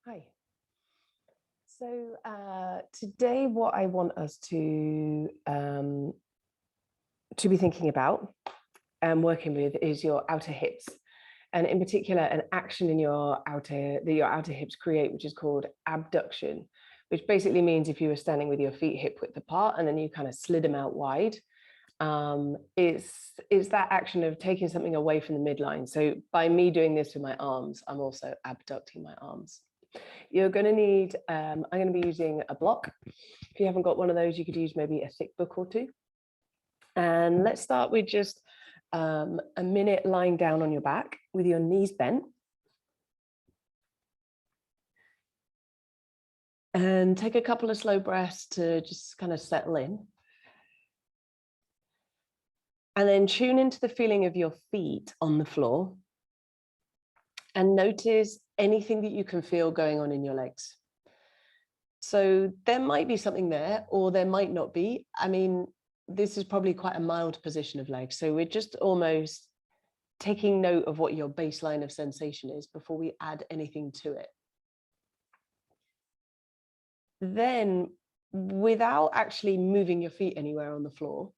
Hi. So today what I want us to be thinking about and working with is your outer hips, and in particular an action in your outer hips create, which is called abduction, which basically means if you were standing with your feet hip width apart and then you kind of slid them out wide, it's that action of taking something away from the midline. So by me doing this with my arms, I'm also abducting my arms. You're going to need, I'm going to be using a block. If you haven't got one of those, you could use maybe a thick book or two. And let's start with just a minute lying down on your back with your knees bent. And take a couple of slow breaths to just kind of settle in. And then tune into the feeling of your feet on the floor. And notice anything that you can feel going on in your legs. So there might be something there, or there might not be. I mean, this is probably quite a mild position of legs. So we're just almost taking note of what your baseline of sensation is before we add anything to it. Then, without actually moving your feet anywhere on the floor,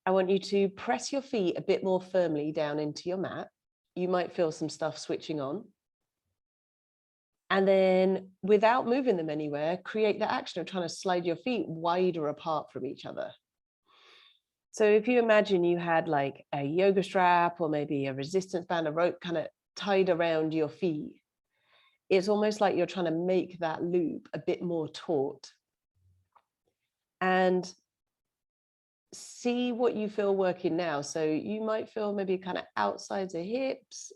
I want you to press your feet a bit more firmly down into your mat. You might feel some stuff switching on. And then without moving them anywhere, create the action of trying to slide your feet wider apart from each other. So if you imagine you had like a yoga strap or maybe a resistance band, a rope kind of tied around your feet, it's almost like you're trying to make that loop a bit more taut. And see what you feel working now. So you might feel maybe kind of outsides of hips,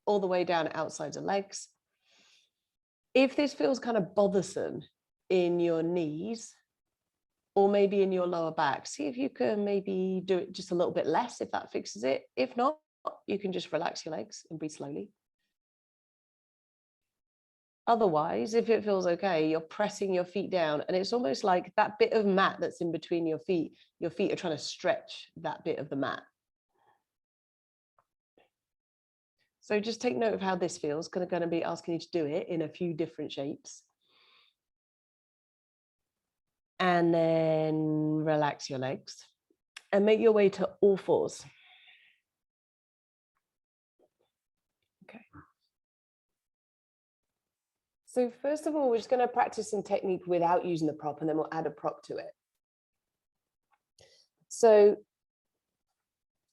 all the way down outsides of legs. If this feels kind of bothersome in your knees or maybe in your lower back, see if you can maybe do it just a little bit less if that fixes it. If not, you can just relax your legs and breathe slowly. Otherwise, if it feels okay, you're pressing your feet down and it's almost like that bit of mat that's in between your feet are trying to stretch that bit of the mat. So just take note of how this feels. Going to be asking you to do it in a few different shapes. And then relax your legs and make your way to all fours. Okay. So first of all, we're just going to practice some technique without using the prop, and then we'll add a prop to it. So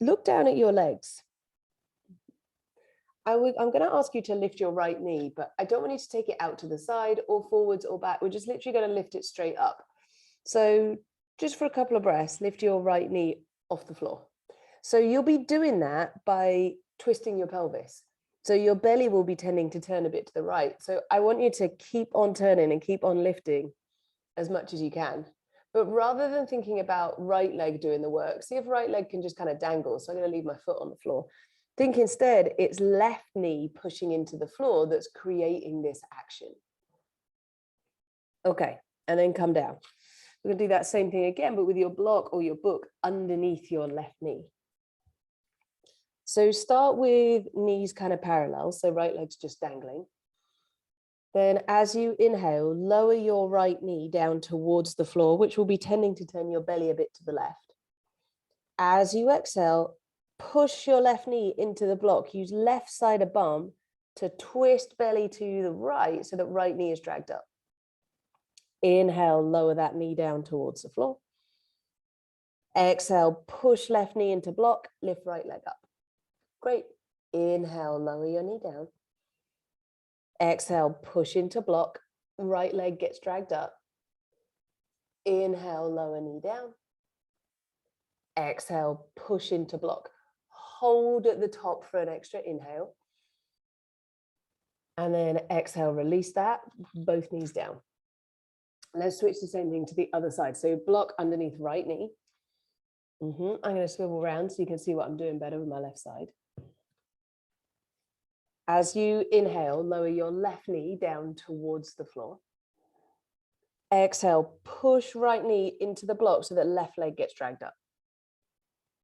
look down at your legs. I'm going to ask you to lift your right knee, but I don't want you to take it out to the side or forwards or back. We're just literally going to lift it straight up. So just for a couple of breaths, lift your right knee off the floor. So you'll be doing that by twisting your pelvis. So your belly will be tending to turn a bit to the right. So I want you to keep on turning and keep on lifting as much as you can. But rather than thinking about right leg doing the work, see if right leg can just kind of dangle. So I'm going to leave my foot on the floor. Think instead it's left knee pushing into the floor that's creating this action. Okay, and then come down. We're going to do that same thing again, but with your block or your book underneath your left knee. So start with knees kind of parallel, so right leg's just dangling. Then as you inhale, lower your right knee down towards the floor, which will be tending to turn your belly a bit to the left. As you exhale, push your left knee into the block. Use left side of bum to twist belly to the right so that right knee is dragged up. Inhale, lower that knee down towards the floor. Exhale, push left knee into block, lift right leg up. Great. Inhale, lower your knee down. Exhale, push into block, right leg gets dragged up. Inhale, lower knee down. Exhale, push into block. Hold at the top for an extra inhale. And then exhale, release that, both knees down. Let's switch the same thing to the other side. So block underneath right knee. I'm going to swivel around so you can see what I'm doing better with my left side. As you inhale, lower your left knee down towards the floor. Exhale, push right knee into the block so that left leg gets dragged up.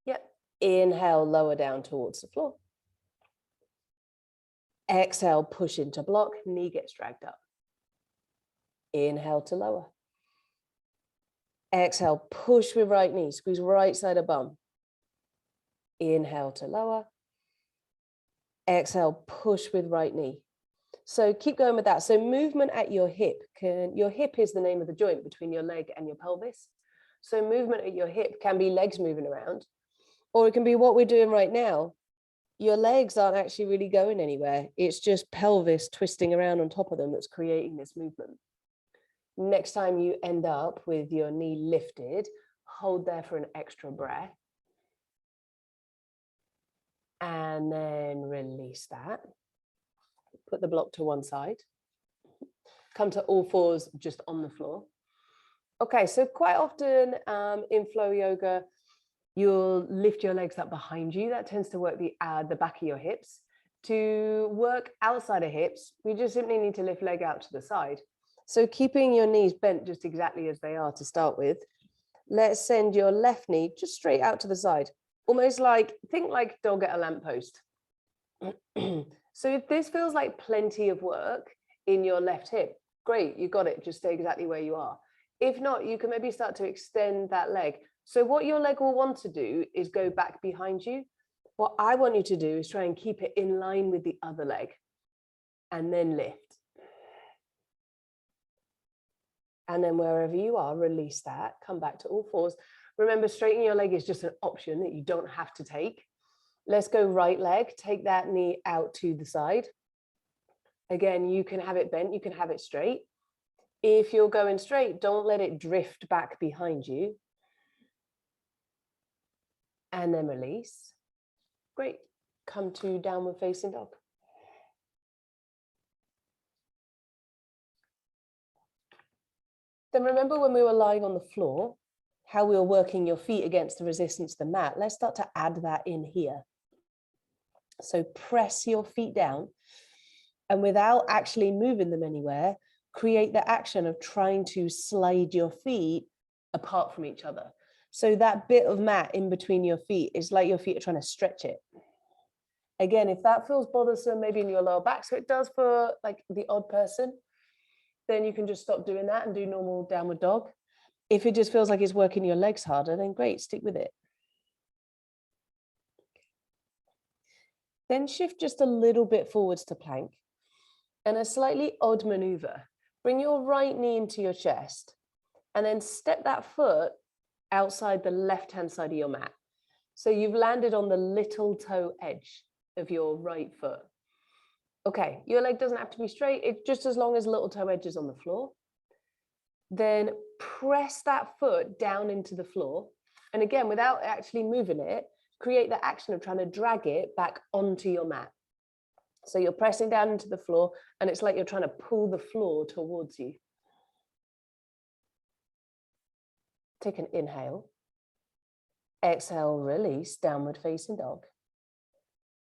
Yep. Inhale, lower down towards the floor. Exhale, push into block, knee gets dragged up. Inhale to lower. Exhale, push with right knee, squeeze right side of bum. Inhale to lower. Exhale, push with right knee. So keep going with that. So movement at your hip. Your hip is the name of the joint between your leg and your pelvis. So movement at your hip can be legs moving around, or it can be what we're doing right now. Your legs aren't actually really going anywhere. It's just pelvis twisting around on top of them that's creating this movement. Next time you end up with your knee lifted, hold there for an extra breath. And then release that. Put the block to one side. Come to all fours just on the floor. Okay, so quite often in flow yoga, you'll lift your legs up behind you. That tends to work the back of your hips. To work outside of hips, we just simply need to lift leg out to the side. So keeping your knees bent just exactly as they are to start with. Let's send your left knee just straight out to the side. Almost like, think like dog at a lamppost. So if this feels like plenty of work in your left hip, great, you got it, just stay exactly where you are. If not, you can maybe start to extend that leg. So what your leg will want to do is go back behind you. What I want you to do is try and keep it in line with the other leg and then lift. And then wherever you are, release that, come back to all fours. Remember, straightening your leg is just an option that you don't have to take. Let's go right leg, take that knee out to the side. Again, you can have it bent, you can have it straight. If you're going straight, don't let it drift back behind you. And then release. Great. Come to downward facing dog. Then remember when we were lying on the floor, how we were working your feet against the resistance of the mat. Let's start to add that in here. So press your feet down, and without actually moving them anywhere, create the action of trying to slide your feet apart from each other. So that bit of mat in between your feet is like your feet are trying to stretch it. Again, if that feels bothersome, maybe in your lower back, so it does for like the odd person, then you can just stop doing that and do normal downward dog. If it just feels like it's working your legs harder, then great, stick with it. Then shift just a little bit forwards to plank. And a slightly odd maneuver. Bring your right knee into your chest and then step that foot outside the left-hand side of your mat. So you've landed on the little toe edge of your right foot. Okay, your leg doesn't have to be straight, it's just as long as little toe edge is on the floor. Then press that foot down into the floor. And again, without actually moving it, create the action of trying to drag it back onto your mat. So you're pressing down into the floor and it's like you're trying to pull the floor towards you. Take an inhale. Exhale, release, downward facing dog.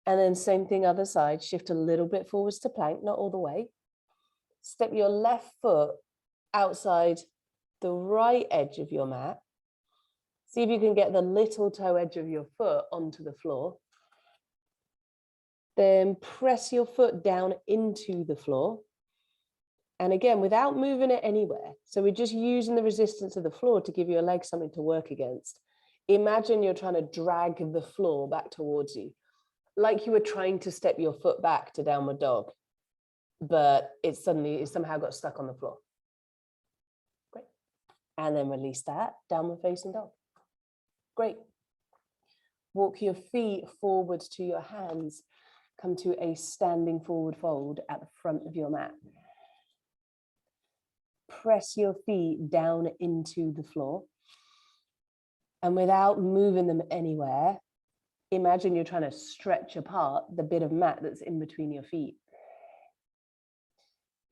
And then same thing, other side, shift a little bit forwards to plank, not all the way. Step your left foot outside the right edge of your mat. See if you can get the little toe edge of your foot onto the floor. Then press your foot down into the floor. And again, without moving it anywhere. So we're just using the resistance of the floor to give your leg something to work against. Imagine you're trying to drag the floor back towards you, like you were trying to step your foot back to downward dog, but it somehow got stuck on the floor. Great. And then release that, downward facing dog. Great. Walk your feet forward to your hands. Come to a standing forward fold at the front of your mat. Press your feet down into the floor. And without moving them anywhere, imagine you're trying to stretch apart the bit of mat that's in between your feet.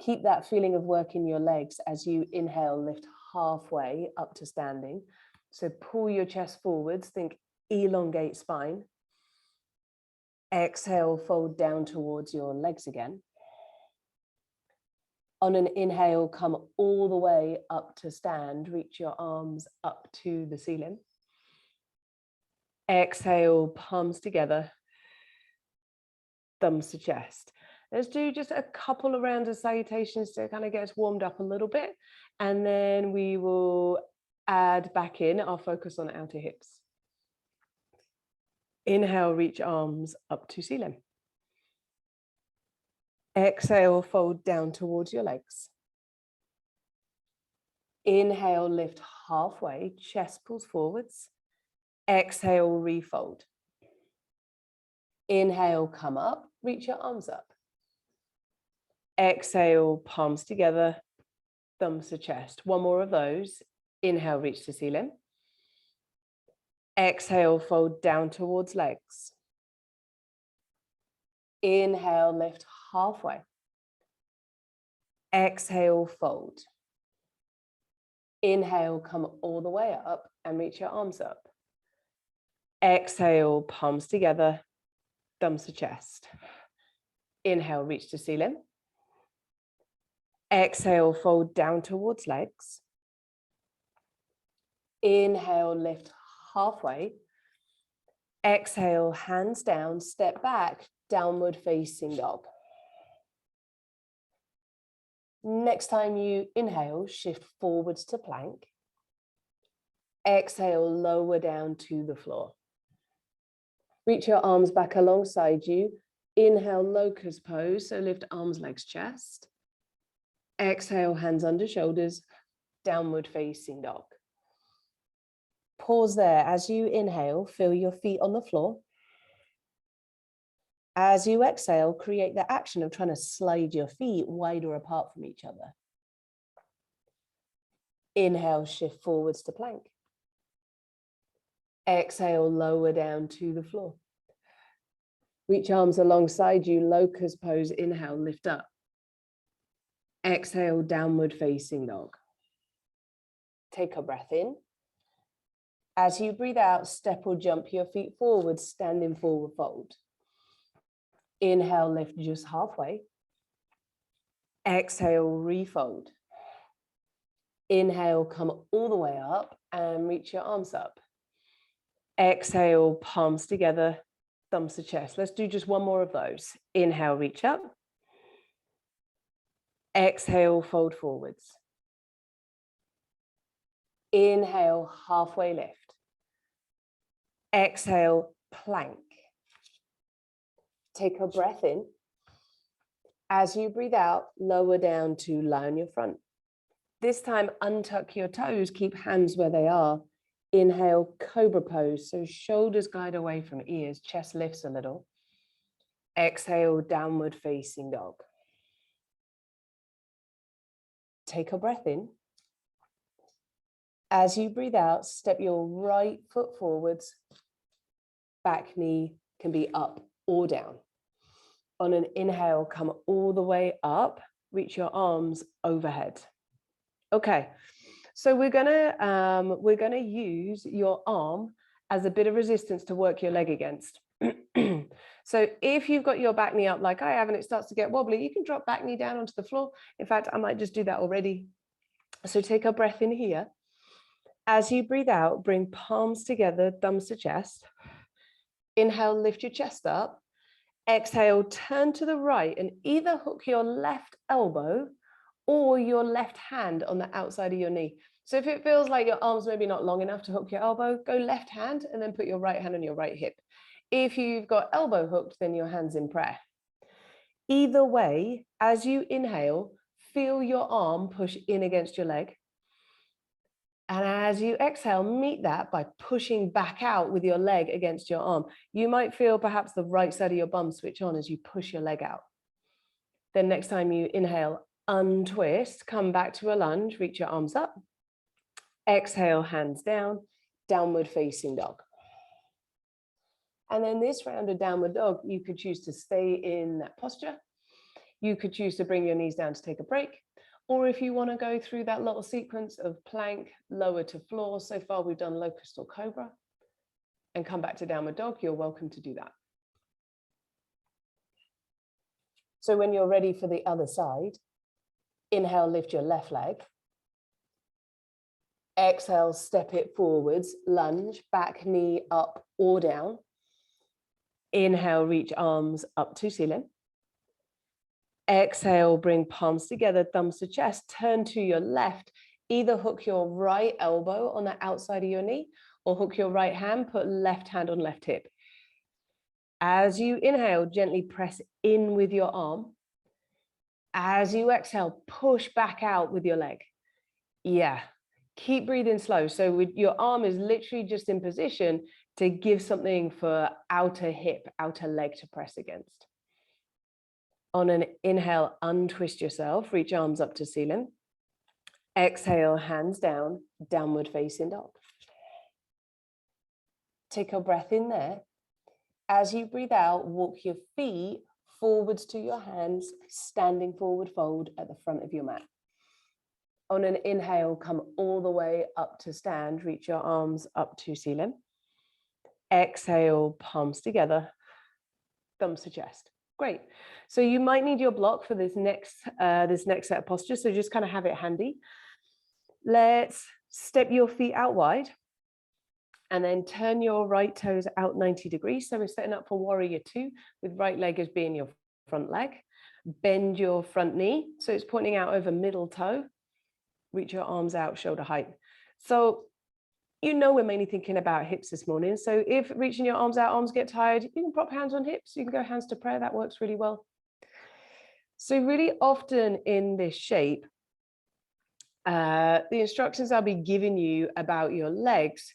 Keep that feeling of working your legs as you inhale, lift halfway up to standing. So pull your chest forwards, think elongate spine. Exhale, fold down towards your legs again. On an inhale, come all the way up to stand, reach your arms up to the ceiling. Exhale, palms together, thumbs to chest. Let's do just a couple of rounds of salutations to kind of get us warmed up a little bit. And then we will add back in our focus on outer hips. Inhale, reach arms up to ceiling. Exhale, fold down towards your legs. Inhale, lift halfway, chest pulls forwards. Exhale, refold. Inhale, come up, reach your arms up. Exhale, palms together, thumbs to chest. One more of those. Inhale, reach to ceiling. Exhale, fold down towards legs. Inhale, lift halfway. Exhale, fold. Inhale, come all the way up and reach your arms up. Exhale, palms together, thumbs to chest. Inhale, reach to ceiling. Exhale, fold down towards legs. Inhale, lift halfway. Exhale, hands down, step back, downward facing dog. Next time you inhale, shift forwards to plank. Exhale, lower down to the floor. Reach your arms back alongside you. Inhale, locust pose, so lift arms, legs, chest. Exhale, hands under shoulders, downward facing dog. Pause there. As you inhale, feel your feet on the floor. As you exhale, create the action of trying to slide your feet wider apart from each other. Inhale, shift forwards to plank. Exhale, lower down to the floor. Reach arms alongside you, locust pose. Inhale, lift up. Exhale, downward facing dog. Take a breath in. As you breathe out, step or jump your feet forward, standing forward fold. Inhale, lift just halfway. Exhale, refold. Inhale, come all the way up and reach your arms up. Exhale, palms together, thumbs to chest. Let's do just one more of those. Inhale, reach up. Exhale, fold forwards. Inhale, halfway lift. Exhale, plank. Take a breath in. As you breathe out, lower down to lie on your front. This time, untuck your toes, keep hands where they are. Inhale, cobra pose, so shoulders glide away from ears, chest lifts a little. Exhale, downward facing dog. Take a breath in. As you breathe out, step your right foot forwards. Back knee can be up or down. On an inhale, come all the way up, reach your arms overhead. Okay, so we're gonna use your arm as a bit of resistance to work your leg against. So if you've got your back knee up like I have and it starts to get wobbly, you can drop back knee down onto the floor. In fact, I might just do that already. So take a breath in here. As you breathe out, bring palms together, thumbs to chest. Inhale, lift your chest up. Exhale, turn to the right and either hook your left elbow or your left hand on the outside of your knee. So if it feels like your arm's maybe not long enough to hook your elbow, go left hand and then put your right hand on your right hip. If you've got elbow hooked, then your hand's in prayer. Either way, as you inhale, feel your arm push in against your leg. And as you exhale, meet that by pushing back out with your leg against your arm. You might feel perhaps the right side of your bum switch on as you push your leg out. Then next time you inhale, untwist, come back to a lunge, reach your arms up. Exhale, hands down, downward facing dog. And then this round of downward dog, you could choose to stay in that posture. You could choose to bring your knees down to take a break. Or if you want to go through that little sequence of plank, lower to floor, so far we've done locust or cobra, and come back to downward dog, you're welcome to do that. So when you're ready for the other side, inhale, lift your left leg. Exhale, step it forwards, lunge, back knee up or down. Inhale, reach arms up to ceiling. Exhale, bring palms together, thumbs to chest, turn to your left. Either hook your right elbow on the outside of your knee or hook your right hand, put left hand on left hip. As you inhale, gently press in with your arm. As you exhale, push back out with your leg. Yeah, keep breathing slow. So with your arm is literally just in position to give something for outer hip, outer leg to press against. On an inhale, untwist yourself, reach arms up to ceiling. Exhale, hands down, downward facing dog. Take a breath in there. As you breathe out, walk your feet forwards to your hands, standing forward fold at the front of your mat. On an inhale, come all the way up to stand, reach your arms up to ceiling. Exhale, palms together, thumbs to chest. Great. So you might need your block for this next set of postures, so just kind of have it handy. Let's step your feet out wide and then turn your right toes out 90 degrees. So we're setting up for warrior two with right leg as being your front leg. Bend your front knee, so it's pointing out over middle toe. Reach your arms out shoulder height. So you know we're mainly thinking about hips this morning. So if reaching your arms out, arms get tired, you can prop hands on hips. You can go hands to prayer. That works really well. So really often in this shape, the instructions I'll be giving you about your legs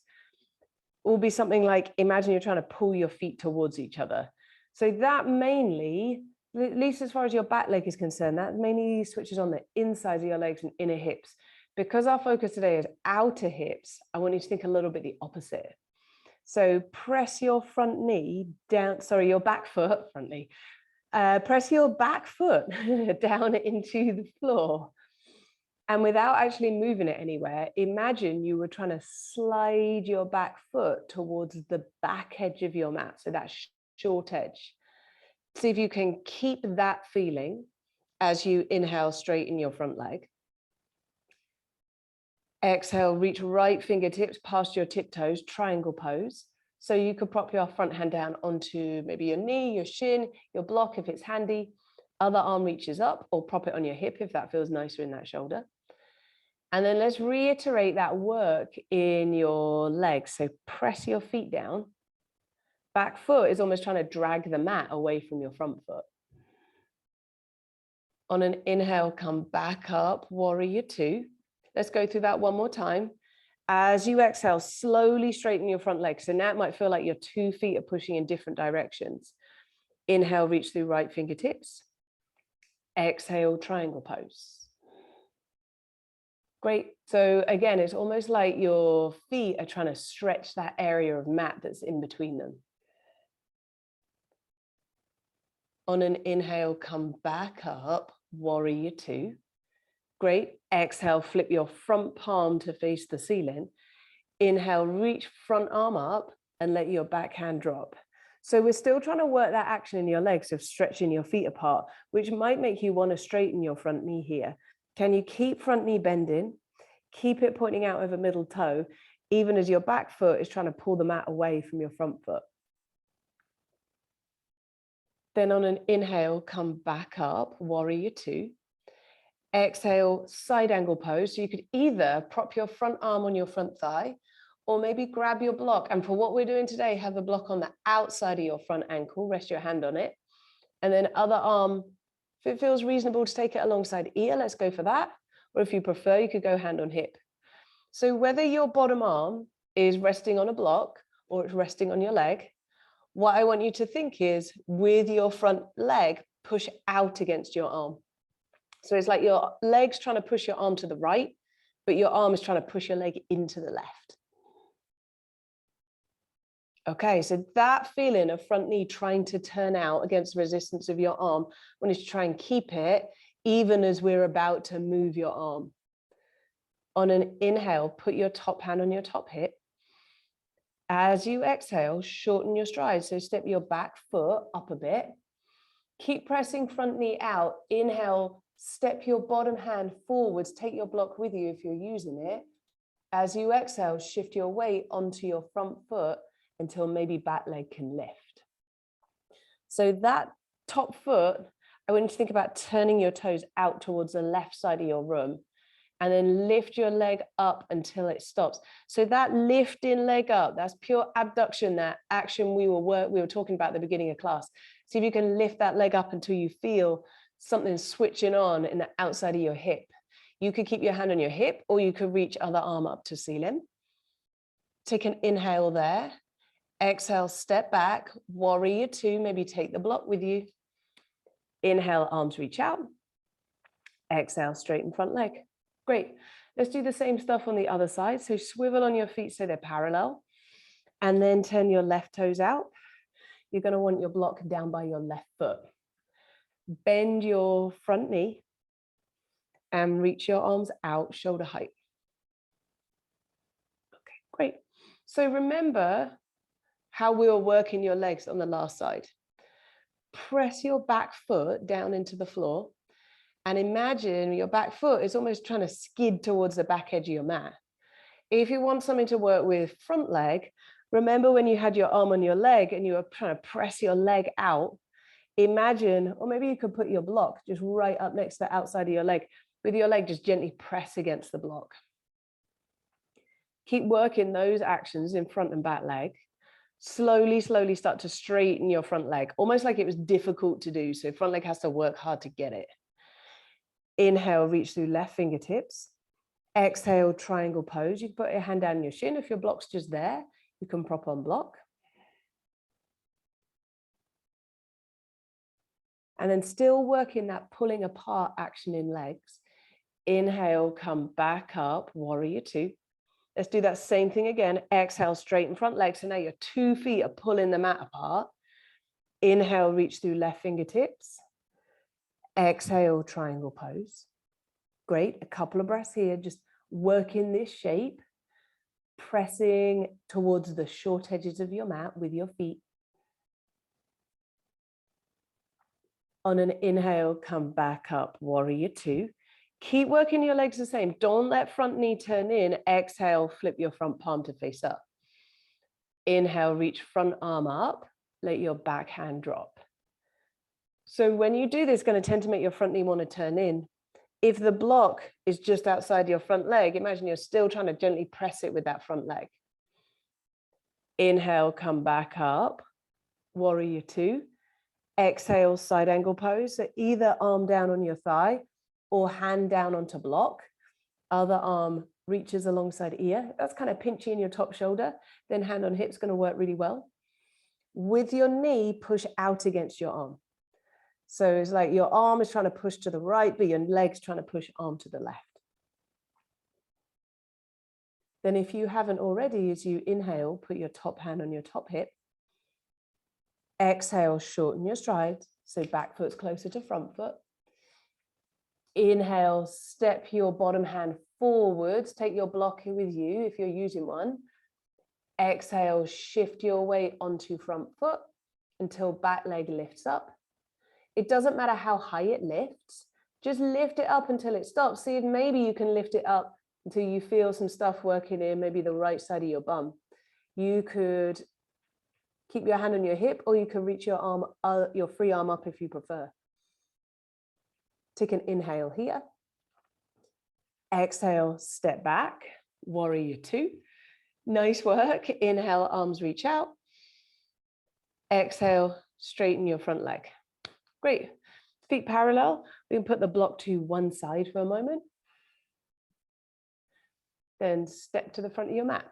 will be something like, imagine you're trying to pull your feet towards each other. So that mainly, at least as far as your back leg is concerned, that mainly switches on the inside of your legs and inner hips. Because our focus today is outer hips, I want you to think a little bit the opposite. So press your front knee down, sorry, your back foot, front knee. Press your back foot down into the floor. And without actually moving it anywhere, imagine you were trying to slide your back foot towards the back edge of your mat. So that short edge. See if you can keep that feeling as you inhale, straighten your front leg. Exhale, reach right fingertips past your tiptoes, triangle pose. So you could prop your front hand down onto maybe your knee, your shin, your block if it's handy. Other arm reaches up, or prop it on your hip if that feels nicer in that shoulder. And then let's reiterate that work in your legs. So press your feet down. Back foot is almost trying to drag the mat away from your front foot. On an inhale, come back up, warrior two. Let's go through that one more time. As you exhale, slowly straighten your front leg. So now it might feel like your 2 feet are pushing in different directions. Inhale, reach through right fingertips. Exhale, triangle pose. Great. So again, it's almost like your feet are trying to stretch that area of mat that's in between them. On an inhale, come back up, warrior two. Great. Exhale, flip your front palm to face the ceiling. Inhale, reach front arm up and let your back hand drop. So we're still trying to work that action in your legs of stretching your feet apart, which might make you want to straighten your front knee here. Can you keep front knee bending? Keep it pointing out over middle toe, even as your back foot is trying to pull the mat away from your front foot. Then on an inhale, come back up, warrior two. Exhale, side angle pose. So you could either prop your front arm on your front thigh, or maybe grab your block. And for what we're doing today, have a block on the outside of your front ankle, rest your hand on it. And then other arm, if it feels reasonable to take it alongside ear, let's go for that. Or if you prefer, you could go hand on hip. So whether your bottom arm is resting on a block or it's resting on your leg, what I want you to think is with your front leg, push out against your arm. So it's like your leg's trying to push your arm to the right, but your arm is trying to push your leg into the left. Okay, so that feeling of front knee trying to turn out against the resistance of your arm, I want you to try and keep it even as we're about to move your arm. On an inhale, put your top hand on your top hip. As you exhale, shorten your stride. So step your back foot up a bit. Keep pressing front knee out. Inhale, step your bottom hand forwards. Take your block with you if you're using it. As you exhale, shift your weight onto your front foot until maybe back leg can lift. So that top foot, I want you to think about turning your toes out towards the left side of your room, and then lift your leg up until it stops. So that lifting leg up, that's pure abduction, that action we were talking about at the beginning of class. See if you can lift that leg up until you feel something switching on in the outside of your hip. You could keep your hand on your hip, or you could reach other arm up to ceiling. Take an inhale there. Exhale, step back, warrior two, maybe take the block with you. Inhale, arms reach out. Exhale, straighten front leg. Great. Let's do the same stuff on the other side. So swivel on your feet so they're parallel, and then turn your left toes out. You're going to want your block down by your left foot. Bend your front knee and reach your arms out, shoulder height. Okay, great. So remember how we were working your legs on the last side. Press your back foot down into the floor. And imagine your back foot is almost trying to skid towards the back edge of your mat. If you want something to work with front leg, remember when you had your arm on your leg and you were trying to press your leg out, imagine, or maybe you could put your block just right up next to the outside of your leg, with your leg just gently press against the block. Keep working those actions in front and back leg. Slowly, slowly start to straighten your front leg, almost like it was difficult to do. So front leg has to work hard to get it. Inhale, reach through left fingertips. Exhale, triangle pose. You can put your hand down your shin. If your block's just there, you can prop on block. And then still working that pulling apart action in legs. Inhale, come back up, warrior two. Let's do that same thing again. Exhale, straighten front leg. So now your 2 feet are pulling the mat apart. Inhale, reach through left fingertips. Exhale, triangle pose. Great, a couple of breaths here, just working this shape, pressing towards the short edges of your mat with your feet. On an inhale, come back up, warrior two. Keep working your legs the same. Don't let front knee turn in. Exhale, flip your front palm to face up. Inhale, reach front arm up, let your back hand drop. So when you do this, it's going to tend to make your front knee want to turn in. If the block is just outside your front leg, imagine you're still trying to gently press it with that front leg. Inhale, come back up, warrior two. Exhale, side angle pose. So either arm down on your thigh or hand down onto block. Other arm reaches alongside ear. That's kind of pinchy in your top shoulder. Then hand on hip is going to work really well. With your knee, push out against your arm. So it's like your arm is trying to push to the right, but your leg's trying to push arm to the left. Then if you haven't already, as you inhale, put your top hand on your top hip. Exhale, shorten your stride. So back foot's closer to front foot. Inhale, step your bottom hand forwards. Take your block here with you if you're using one. Exhale, shift your weight onto front foot until back leg lifts up. It doesn't matter how high it lifts, just lift it up until it stops. See if maybe you can lift it up until you feel some stuff working in maybe the right side of your bum. You could keep your hand on your hip, or you can reach your arm, your free arm up if you prefer. Take an inhale here. Exhale, step back, warrior two. Nice work. Inhale, arms reach out. Exhale, straighten your front leg. Great. Feet parallel. We can put the block to one side for a moment. Then step to the front of your mat.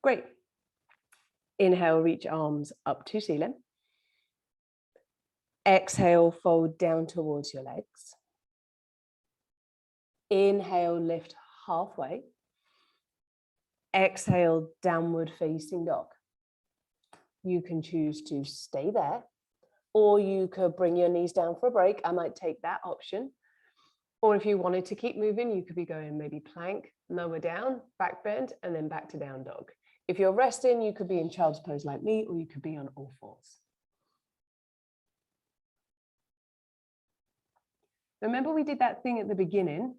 Great. Inhale, reach arms up to ceiling. Exhale, fold down towards your legs. Inhale, lift halfway. Exhale, downward facing dog. You can choose to stay there, or you could bring your knees down for a break. I might take that option. Or if you wanted to keep moving, you could be going maybe plank, lower down, back bend, and then back to down dog. If you're resting, you could be in child's pose like me, or you could be on all fours. Remember we did that thing at the beginning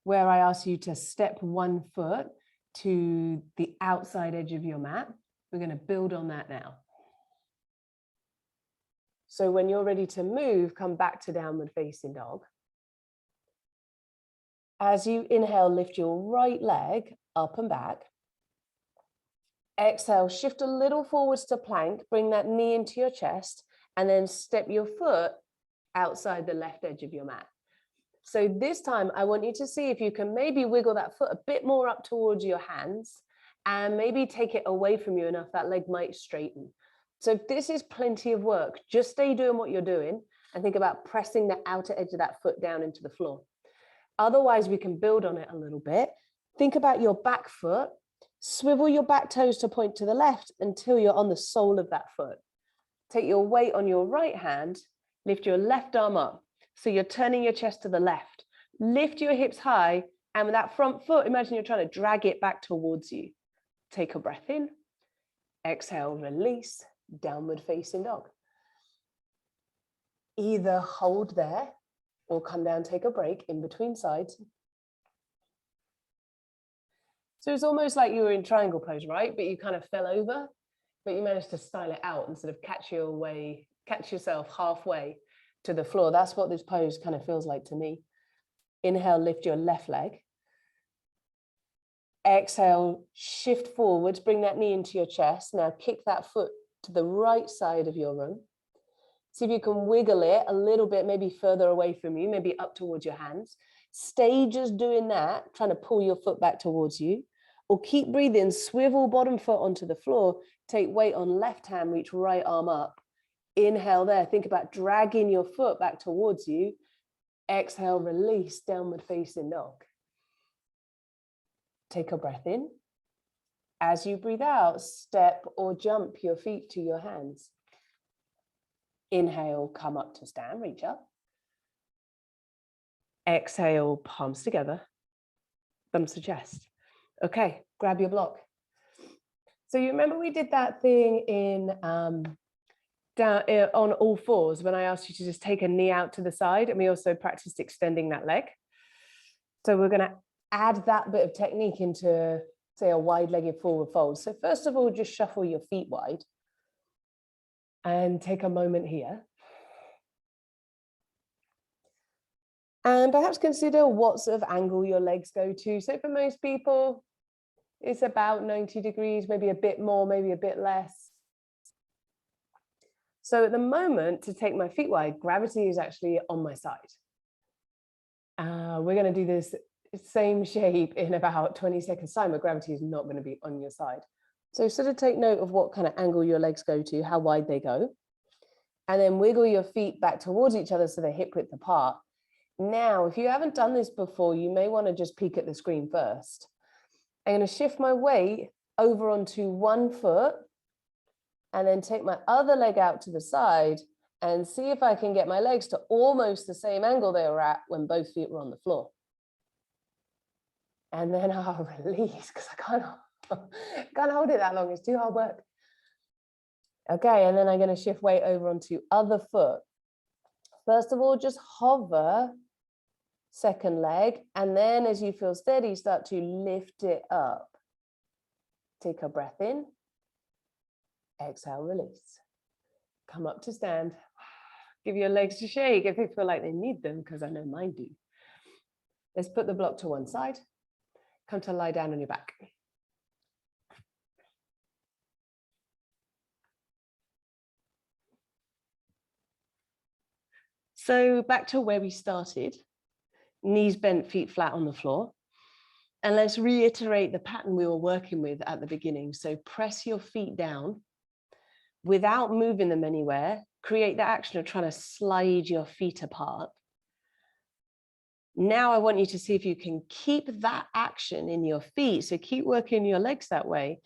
where I asked you to step one foot to the outside edge of your mat. We're going to build on that now. So when you're ready to move, come back to downward facing dog. As you inhale, lift your right leg up and back. Exhale, shift a little forwards to plank, bring that knee into your chest, and then step your foot outside the left edge of your mat. So this time, I want you to see if you can maybe wiggle that foot a bit more up towards your hands and maybe take it away from you enough that leg might straighten. So this is plenty of work. Just stay doing what you're doing and think about pressing the outer edge of that foot down into the floor. Otherwise, we can build on it a little bit. Think about your back foot. Swivel your back toes to point to the left until you're on the sole of that foot. Take your weight on your right hand, lift your left arm up. So you're turning your chest to the left. Lift your hips high, and with that front foot, imagine you're trying to drag it back towards you. Take a breath in. Exhale, release, downward facing dog. Either hold there or come down, take a break in between sides. So it's almost like you were in triangle pose, right? But you kind of fell over, but you managed to style it out and sort of catch yourself halfway to the floor. That's what this pose kind of feels like to me. Inhale, lift your left leg. Exhale, shift forwards, bring that knee into your chest. Now kick that foot to the right side of your room. See if you can wiggle it a little bit, maybe further away from you, maybe up towards your hands. Stay just doing that, trying to pull your foot back towards you. Or keep breathing, swivel bottom foot onto the floor, take weight on left hand, reach right arm up. Inhale there, think about dragging your foot back towards you. Exhale, release, downward facing dog. Take a breath in. As you breathe out, step or jump your feet to your hands. Inhale, come up to stand, reach up. Exhale, palms together, thumbs to chest. Okay, grab your block. So you remember we did that thing in down on all fours when I asked you to just take a knee out to the side, and we also practiced extending that leg. So we're going to add that bit of technique into, say, a wide-legged forward fold. So first of all, just shuffle your feet wide and take a moment here. And perhaps consider what sort of angle your legs go to. So for most people, it's about 90 degrees, maybe a bit more, maybe a bit less. So at the moment, to take my feet wide, gravity is actually on my side. We're going to do this same shape in about 20 seconds time, but gravity is not going to be on your side. So sort of take note of what kind of angle your legs go to, how wide they go, and then wiggle your feet back towards each other so they're hip width apart. Now, if you haven't done this before, you may want to just peek at the screen first. I'm going to shift my weight over onto one foot and then take my other leg out to the side and see if I can get my legs to almost the same angle they were at when both feet were on the floor. And then I'll release because I can't hold it that long. It's too hard work. Okay, and then I'm going to shift weight over onto other foot. First of all, just hover second leg, and then as you feel steady, start to lift it up. Take a breath in. Exhale, release. Come up to stand. Give your legs a shake if you feel like they need them, because I know mine do. Let's put the block to one side. Come to lie down on your back. So back to where we started. Knees bent, feet flat on the floor. And let's reiterate the pattern we were working with at the beginning. So press your feet down without moving them anywhere. Create the action of trying to slide your feet apart. Now I want you to see if you can keep that action in your feet. So keep working your legs that way,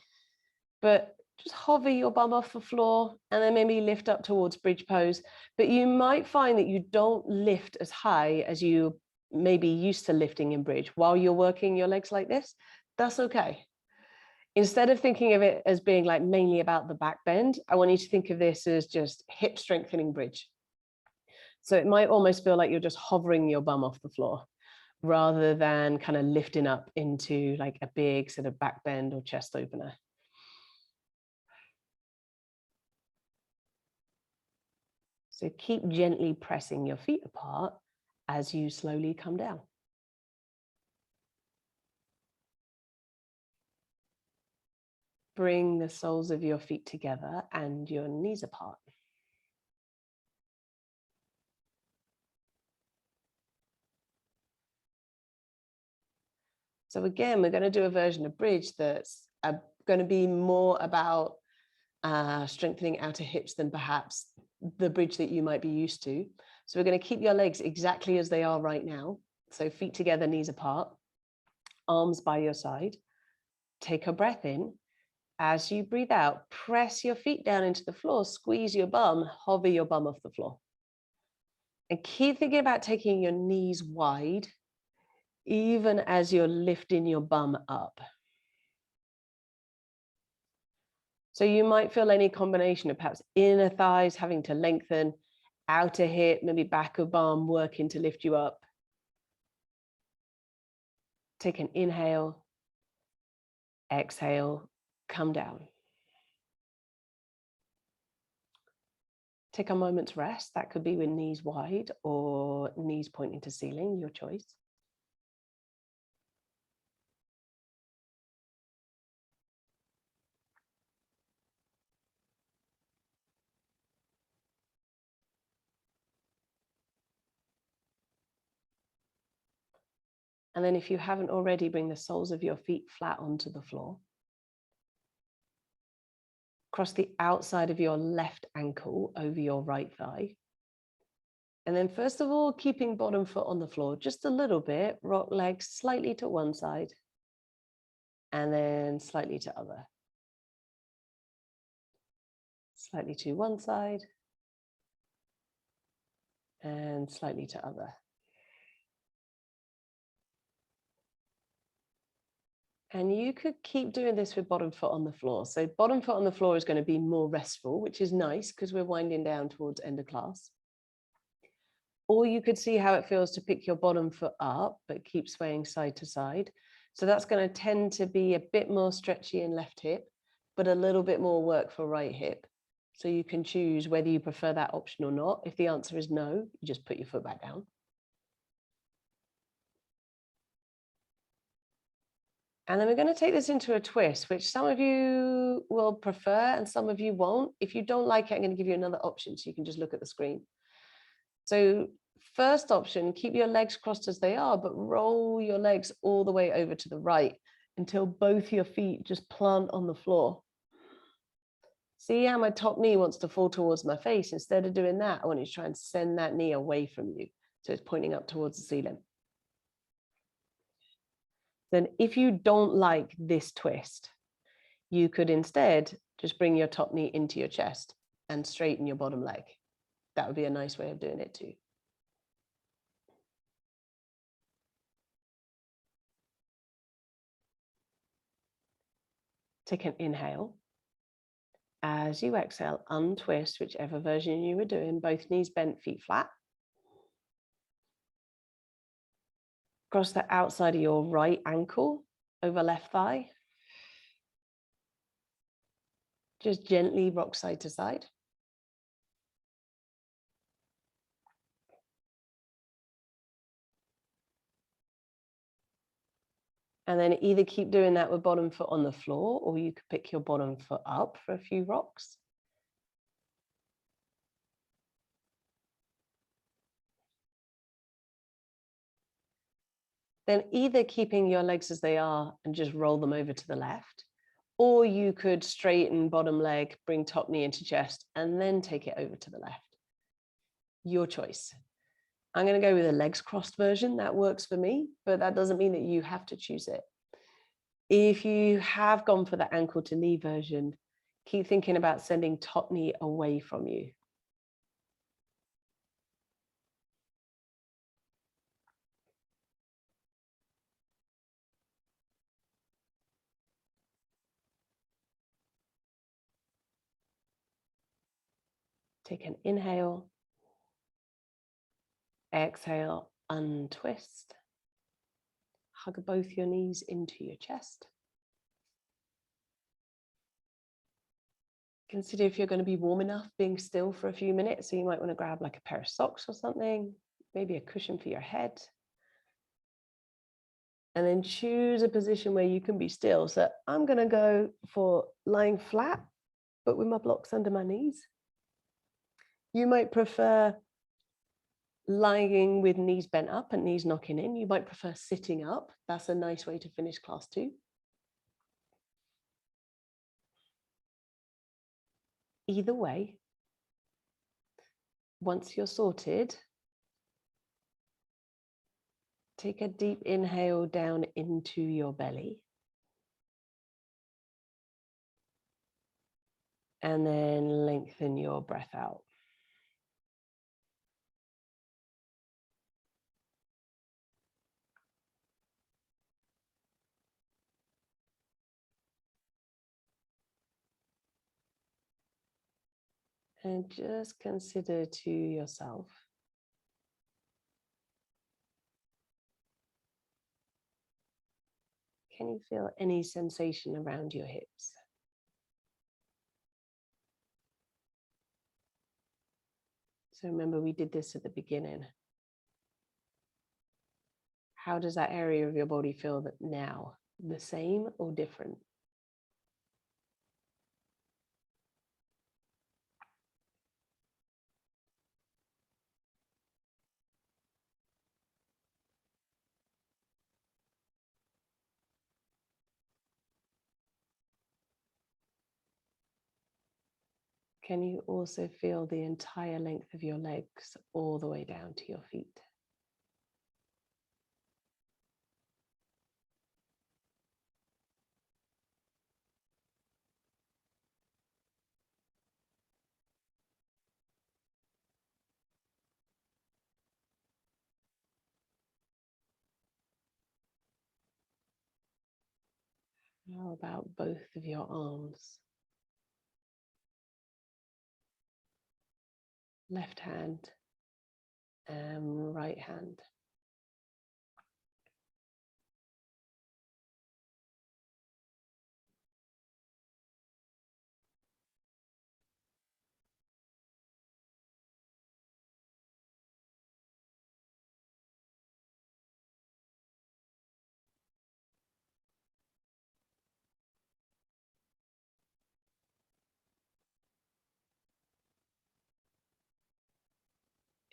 but just hover your bum off the floor and then maybe lift up towards bridge pose. But you might find that you don't lift as high as you maybe used to lifting in bridge while you're working your legs like this. That's okay. Instead of thinking of it as being like mainly about the back bend, I want you to think of this as just hip strengthening bridge. So it might almost feel like you're just hovering your bum off the floor rather than kind of lifting up into like a big sort of back bend or chest opener. So keep gently pressing your feet apart as you slowly come down. Bring the soles of your feet together and your knees apart. So again, we're going to do a version of bridge that's going to be more about strengthening outer hips than perhaps the bridge that you might be used to. So we're going to keep your legs exactly as they are right now. So feet together, knees apart, arms by your side. Take a breath in. As you breathe out, press your feet down into the floor, squeeze your bum, hover your bum off the floor. And keep thinking about taking your knees wide, even as you're lifting your bum up. So you might feel any combination of perhaps inner thighs having to lengthen, outer hip, maybe back of bum working to lift you up. Take an inhale, exhale, come down. Take a moment's rest. That could be with knees wide or knees pointing to ceiling, your choice. And then if you haven't already, bring the soles of your feet flat onto the floor. Cross the outside of your left ankle over your right thigh. And then first of all, keeping bottom foot on the floor just a little bit, rock legs slightly to one side and then slightly to other. Slightly to one side and slightly to other. And you could keep doing this with bottom foot on the floor. So bottom foot on the floor is going to be more restful, which is nice because we're winding down towards end of class. Or you could see how it feels to pick your bottom foot up, but keep swaying side to side. So that's going to tend to be a bit more stretchy in left hip, but a little bit more work for right hip. So you can choose whether you prefer that option or not. If the answer is no, you just put your foot back down. And then we're going to take this into a twist, which some of you will prefer and some of you won't. If you don't like it, I'm going to give you another option so you can just look at the screen. So first option, keep your legs crossed as they are, but roll your legs all the way over to the right until both your feet just plant on the floor. See how my top knee wants to fall towards my face? Instead of doing that, I want you to try and send that knee away from you. So it's pointing up towards the ceiling. Then if you don't like this twist, you could instead just bring your top knee into your chest and straighten your bottom leg. That would be a nice way of doing it too. Take an inhale. As you exhale, untwist, whichever version you were doing, both knees bent, feet flat. Cross the outside of your right ankle over left thigh. Just gently rock side to side. And then either keep doing that with bottom foot on the floor, or you could pick your bottom foot up for a few rocks. Then either keeping your legs as they are and just roll them over to the left, or you could straighten bottom leg, bring top knee into chest, and then take it over to the left. Your choice. I'm going to go with a legs crossed version. That works for me, but that doesn't mean that you have to choose it. If you have gone for the ankle to knee version, keep thinking about sending top knee away from you. Take an inhale, exhale, untwist. Hug both your knees into your chest. Consider if you're going to be warm enough being still for a few minutes. So you might want to grab like a pair of socks or something, maybe a cushion for your head. And then choose a position where you can be still. So I'm going to go for lying flat, but with my blocks under my knees. You might prefer lying with knees bent up and knees knocking in. You might prefer sitting up. That's a nice way to finish class 2. Either way, once you're sorted, take a deep inhale down into your belly. And then lengthen your breath out. And just consider to yourself, can you feel any sensation around your hips? So remember, we did this at the beginning. How does that area of your body feel now? The same or different? Can you also feel the entire length of your legs all the way down to your feet? How about both of your arms? Left hand and right hand.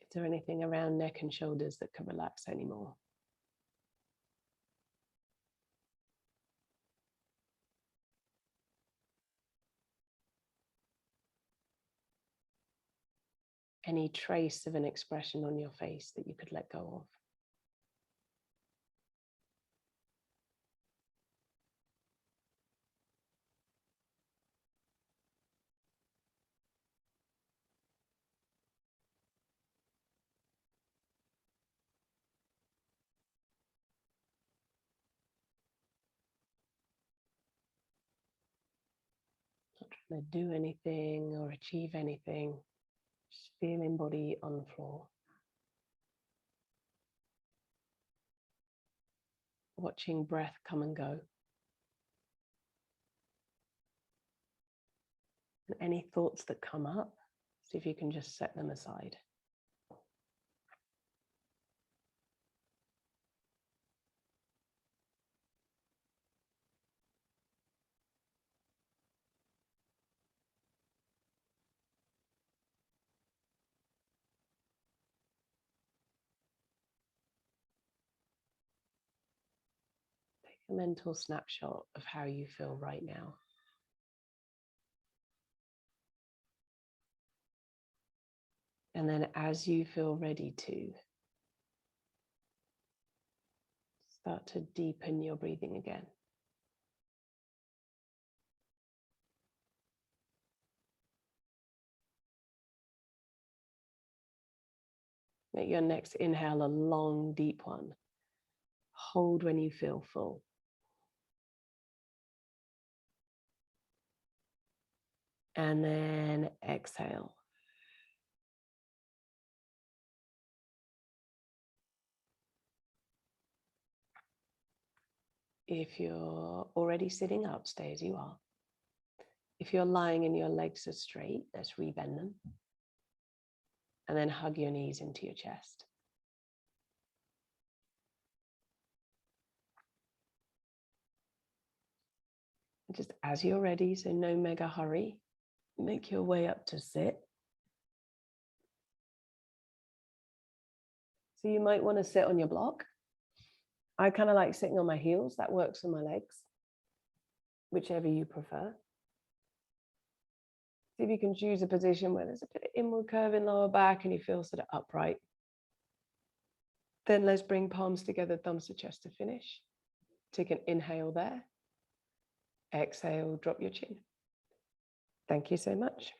Is there anything around neck and shoulders that can relax anymore? Any trace of an expression on your face that you could let go of? Not trying to do anything or achieve anything. Just feeling body on the floor. Watching breath come and go. And any thoughts that come up, see if you can just set them aside. Take a mental snapshot of how you feel right now. And then as you feel ready to, start to deepen your breathing again. Make your next inhale a long, deep one. Hold when you feel full. And then exhale. If you're already sitting up, stay as you are. If you're lying and your legs are straight, let's rebend them. And then hug your knees into your chest. And just as you're ready, so no mega hurry, make your way up to sit. So you might want to sit on your block. I kind of like sitting on my heels. That works for my legs, whichever you prefer. See if you can choose a position where there's a bit of inward curve in lower back and you feel sort of upright. Then let's bring palms together, thumbs to chest to finish. Take an inhale there. Exhale, drop your chin. Thank you so much.